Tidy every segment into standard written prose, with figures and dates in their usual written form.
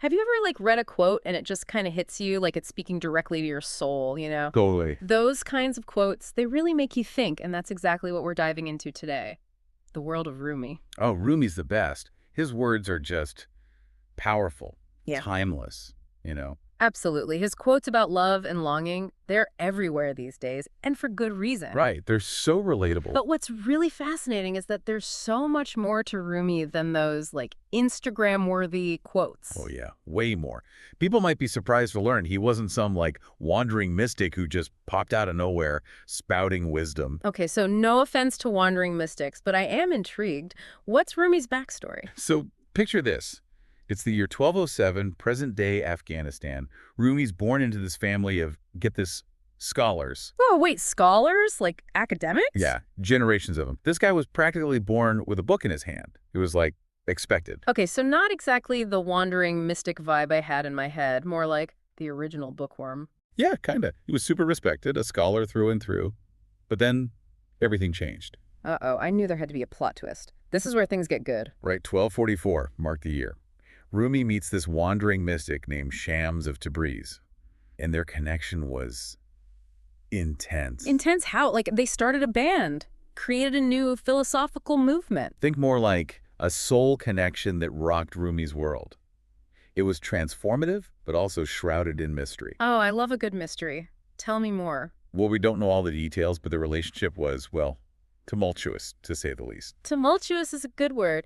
Have you ever read a quote and it just kind of hits you like it's speaking directly to your soul, you know? Totally. Those kinds of quotes, they really make you think, and that's exactly what we're diving into today. The world of Rumi. Oh, Rumi's the best. His words are just powerful, Yeah. timeless. Absolutely. His quotes about love and longing, they're everywhere these days, and for good reason. Right. They're so relatable. But what's really fascinating is that there's so much more to Rumi than those Instagram-worthy quotes. Oh, yeah. Way more. People might be surprised to learn he wasn't some, wandering mystic who just popped out of nowhere spouting wisdom. Okay, so no offense to wandering mystics, but I am intrigued. What's Rumi's backstory? So picture this. It's the year 1207, present-day Afghanistan. Rumi's born into this family of, get this, scholars. Oh, wait, scholars? Like academics? Yeah, generations of them. This guy was practically born with a book in his hand. It was, expected. Okay, so not exactly the wandering mystic vibe I had in my head, more like the original bookworm. Yeah, kind of. He was super respected, a scholar through and through. But then everything changed. Uh-oh, I knew there had to be a plot twist. This is where things get good. Right, 1244 marked the year. Rumi meets this wandering mystic named Shams of Tabriz, and their connection was intense. Intense how? Like they started a band, created a new philosophical movement. Think more like a soul connection that rocked Rumi's world. It was transformative, but also shrouded in mystery. Oh, I love a good mystery. Tell me more. Well, we don't know all the details, but the relationship was, well, tumultuous, to say the least. Tumultuous is a good word.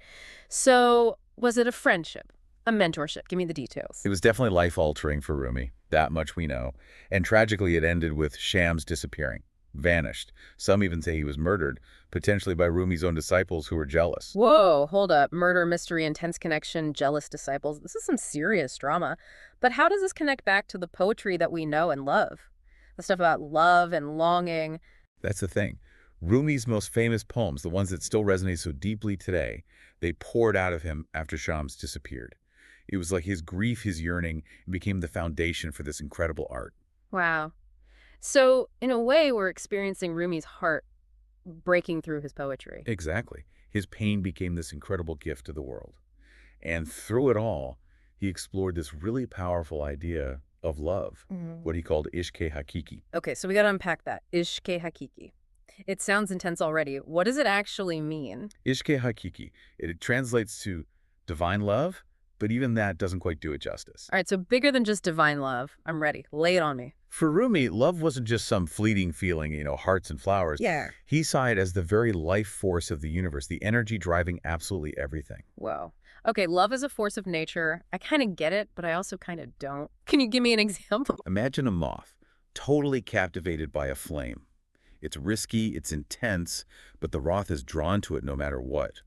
So, was it a friendship? A mentorship? Give me the details. It was definitely life-altering for Rumi. That much we know. And tragically, it ended with Shams disappearing, vanished. Some even say he was murdered, potentially by Rumi's own disciples who were jealous. Whoa, hold up. Murder, mystery, intense connection, jealous disciples. This is some serious drama. But how does this connect back to the poetry that we know and love? The stuff about love and longing. That's the thing. Rumi's most famous poems, the ones that still resonate so deeply today, they poured out of him after Shams disappeared. It was like his grief, his yearning, became the foundation for this incredible art. Wow. So, in a way, we're experiencing Rumi's heart breaking through his poetry. Exactly. His pain became this incredible gift to the world. And through it all, he explored this really powerful idea of love, what he called ishq hakiki. Okay, so we got to unpack that. Ishq hakiki. It sounds intense already. What does it actually mean? Ishq hakiki. It translates to divine love, but even that doesn't quite do it justice. All right, so bigger than just divine love. I'm ready. Lay it on me. For Rumi, love wasn't just some fleeting feeling, hearts and flowers. Yeah. He saw it as the very life force of the universe, the energy driving absolutely everything. Whoa. Okay, love is a force of nature. I kind of get it, but I also kind of don't. Can you give me an example? Imagine a moth, totally captivated by a flame. It's risky, it's intense, but the moth is drawn to it no matter what.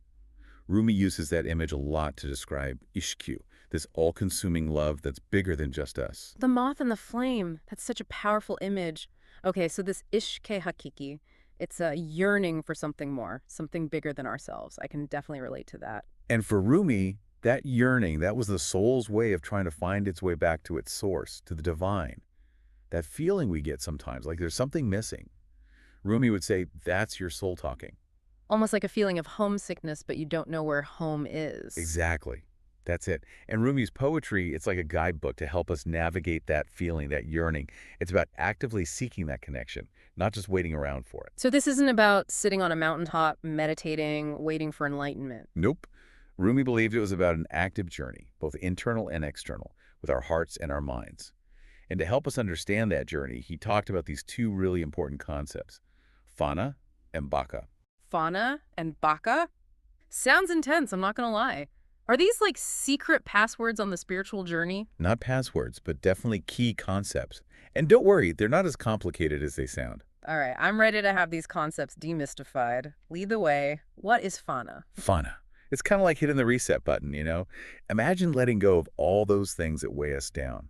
Rumi uses that image a lot to describe ishq, this all-consuming love that's bigger than just us. The moth and the flame. That's such a powerful image. Okay, so this ishq hakiki, it's a yearning for something more, something bigger than ourselves. I can definitely relate to that. And for Rumi, that yearning, that was the soul's way of trying to find its way back to its source, to the divine. That feeling we get sometimes, like there's something missing. Rumi would say, that's your soul talking. Almost like a feeling of homesickness, but you don't know where home is. Exactly. That's it. And Rumi's poetry, it's like a guidebook to help us navigate that feeling, that yearning. It's about actively seeking that connection, not just waiting around for it. So this isn't about sitting on a mountaintop, meditating, waiting for enlightenment. Nope. Rumi believed it was about an active journey, both internal and external, with our hearts and our minds. And to help us understand that journey, he talked about these two really important concepts, fana and baka. Fana and baka? Sounds intense, I'm not gonna lie. Are these secret passwords on the spiritual journey? Not passwords, but definitely key concepts. And don't worry, they're not as complicated as they sound. All right, I'm ready to have these concepts demystified. Lead the way. What is fana? Fana. It's kind of like hitting the reset button, Imagine letting go of all those things that weigh us down.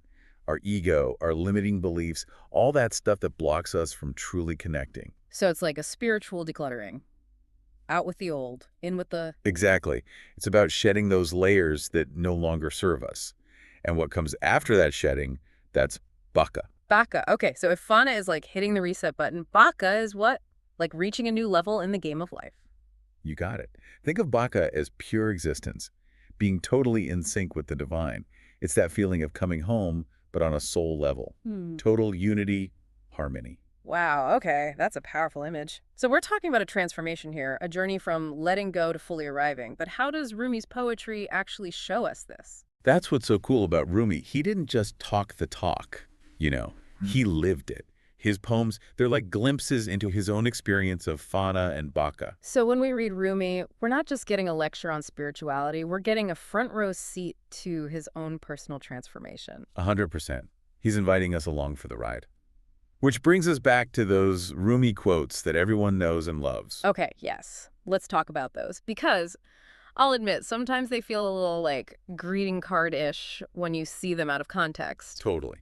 Our ego, our limiting beliefs, all that stuff that blocks us from truly connecting. So it's like a spiritual decluttering. Out with the old, in with the... Exactly. It's about shedding those layers that no longer serve us. And what comes after that shedding, that's baka. Baka. Okay, so if fana is like hitting the reset button, baka is what? Like reaching a new level in the game of life. You got it. Think of baka as pure existence, being totally in sync with the divine. It's that feeling of coming home, but on a soul level. Total unity, harmony. Wow, okay, that's a powerful image. So we're talking about a transformation here, a journey from letting go to fully arriving. But how does Rumi's poetry actually show us this? That's what's so cool about Rumi. He didn't just talk the talk, you know. He lived it. His poems, they're like glimpses into his own experience of Fana and Baka. So when we read Rumi, we're not just getting a lecture on spirituality, we're getting a front row seat to his own personal transformation. 100%. He's inviting us along for the ride. Which brings us back to those Rumi quotes that everyone knows and loves. Okay, yes. Let's talk about those. Because I'll admit, sometimes they feel a little like greeting card-ish when you see them out of context. Totally.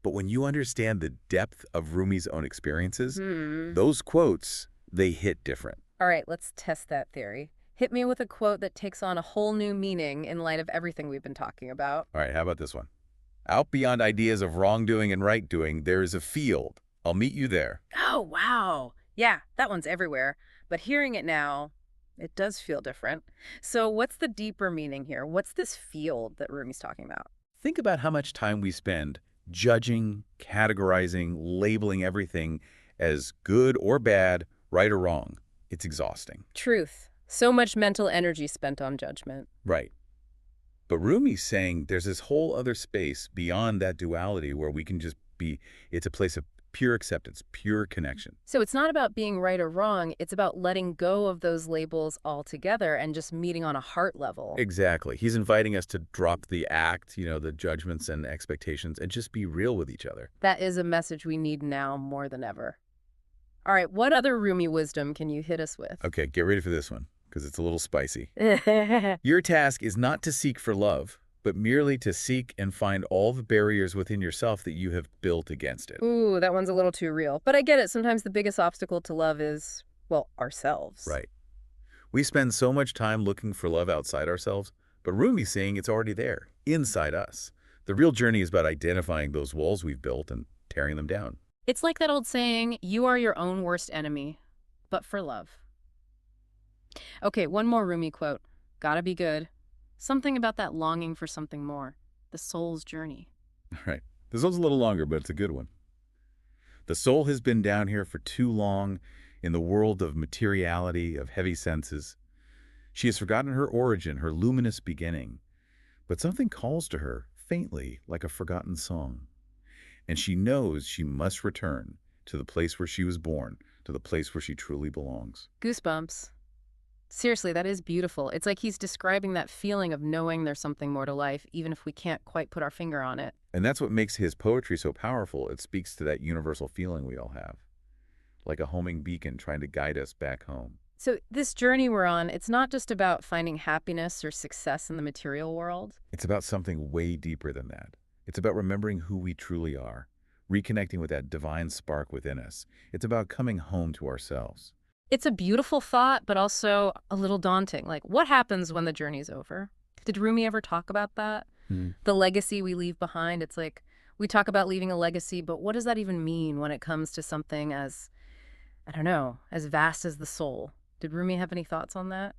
But when you understand the depth of Rumi's own experiences, Hmm. those quotes, they hit different. All right, let's test that theory. Hit me with a quote that takes on a whole new meaning in light of everything we've been talking about. All right, how about this one? Out beyond ideas of wrongdoing and right doing, there is a field. I'll meet you there. Oh, wow. Yeah, that one's everywhere. But hearing it now, it does feel different. So what's the deeper meaning here? What's this field that Rumi's talking about? Think about how much time we spend judging, categorizing, labeling everything as good or bad, right or wrong. It's exhausting. Truth. So much mental energy spent on judgment. Right. But Rumi's saying there's this whole other space beyond that duality where we can just be, it's a place of pure acceptance, pure connection. So it's not about being right or wrong, it's about letting go of those labels altogether and just meeting on a heart level. Exactly. He's inviting us to drop the act, the judgments and expectations, and just be real with each other. That is a message we need now more than ever. All right, what other Rumi wisdom can you hit us with? Okay, get ready for this one, because it's a little spicy. Your task is not to seek for love, but merely to seek and find all the barriers within yourself that you have built against it. Ooh, that one's a little too real. But I get it. Sometimes the biggest obstacle to love is, well, ourselves. Right. We spend so much time looking for love outside ourselves, but Rumi's saying it's already there, inside us. The real journey is about identifying those walls we've built and tearing them down. It's like that old saying, you are your own worst enemy, but for love. Okay, one more Rumi quote. Gotta be good. Something about that longing for something more. The soul's journey. All right. This one's a little longer, but it's a good one. The soul has been down here for too long in the world of materiality, of heavy senses. She has forgotten her origin, her luminous beginning. But something calls to her, faintly, like a forgotten song. And she knows she must return to the place where she was born, to the place where she truly belongs. Goosebumps. Seriously, that is beautiful. It's like he's describing that feeling of knowing there's something more to life, even if we can't quite put our finger on it. And that's what makes his poetry so powerful. It speaks to that universal feeling we all have, like a homing beacon trying to guide us back home. So this journey we're on, it's not just about finding happiness or success in the material world. It's about something way deeper than that. It's about remembering who we truly are, reconnecting with that divine spark within us. It's about coming home to ourselves. It's a beautiful thought, but also a little daunting. Like, what happens when the journey's over? Did Rumi ever talk about that? The legacy we leave behind. It's like, we talk about leaving a legacy, but what does that even mean when it comes to something as, I don't know, as vast as the soul? Did Rumi have any thoughts on that?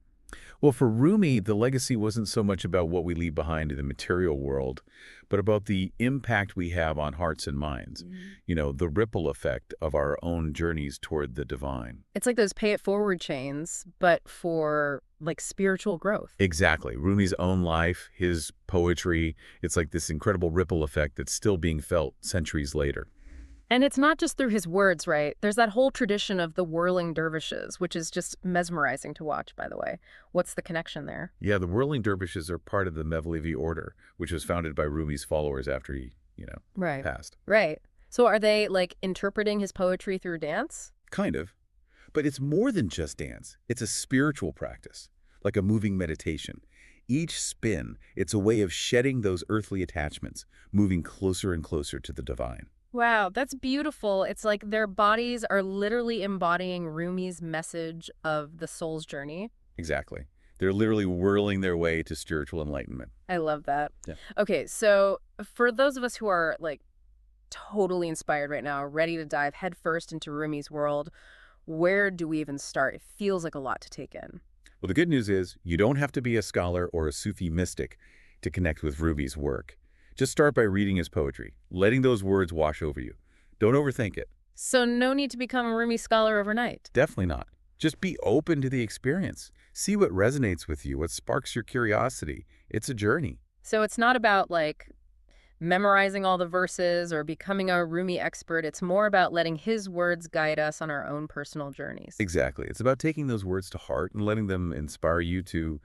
Well, for Rumi, the legacy wasn't so much about what we leave behind in the material world, but about the impact we have on hearts and minds. The ripple effect of our own journeys toward the divine. It's like those pay it forward chains, but for like spiritual growth. Exactly. Rumi's own life, his poetry, it's like this incredible ripple effect that's still being felt centuries later. And it's not just through his words, right? There's that whole tradition of the whirling dervishes, which is just mesmerizing to watch, by the way. What's the connection there? Yeah, the whirling dervishes are part of the Mevlevi order, which was founded by Rumi's followers after he, Right. passed. Right. So are they like interpreting his poetry through dance? Kind of. But it's more than just dance. It's a spiritual practice, like a moving meditation. Each spin, it's a way of shedding those earthly attachments, moving closer and closer to the divine. Wow, that's beautiful. It's like their bodies are literally embodying Rumi's message of the soul's journey. Exactly. They're literally whirling their way to spiritual enlightenment. I love that. Yeah. Okay, so for those of us who are like totally inspired right now, ready to dive headfirst into Rumi's world, where do we even start? It feels like a lot to take in. Well, the good news is you don't have to be a scholar or a Sufi mystic to connect with Rumi's work. Just start by reading his poetry, letting those words wash over you. Don't overthink it. So no need to become a Rumi scholar overnight. Definitely not. Just be open to the experience. See what resonates with you, what sparks your curiosity. It's a journey. So it's not about, like, memorizing all the verses or becoming a Rumi expert. It's more about letting his words guide us on our own personal journeys. Exactly. It's about taking those words to heart and letting them inspire you to,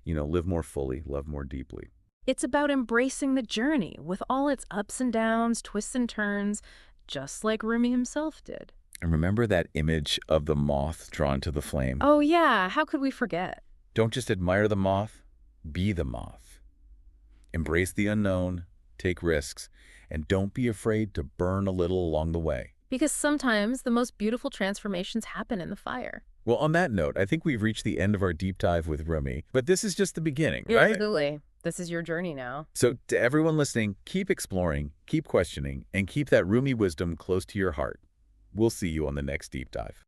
live more fully, love more deeply. It's about embracing the journey with all its ups and downs, twists and turns, just like Rumi himself did. And remember that image of the moth drawn to the flame? Oh yeah, how could we forget? Don't just admire the moth, be the moth. Embrace the unknown, take risks, and don't be afraid to burn a little along the way. Because sometimes the most beautiful transformations happen in the fire. Well, on that note, I think we've reached the end of our deep dive with Rumi, but this is just the beginning, right? Absolutely. This is your journey now. So to everyone listening, keep exploring, keep questioning, and keep that Rumi wisdom close to your heart. We'll see you on the next deep dive.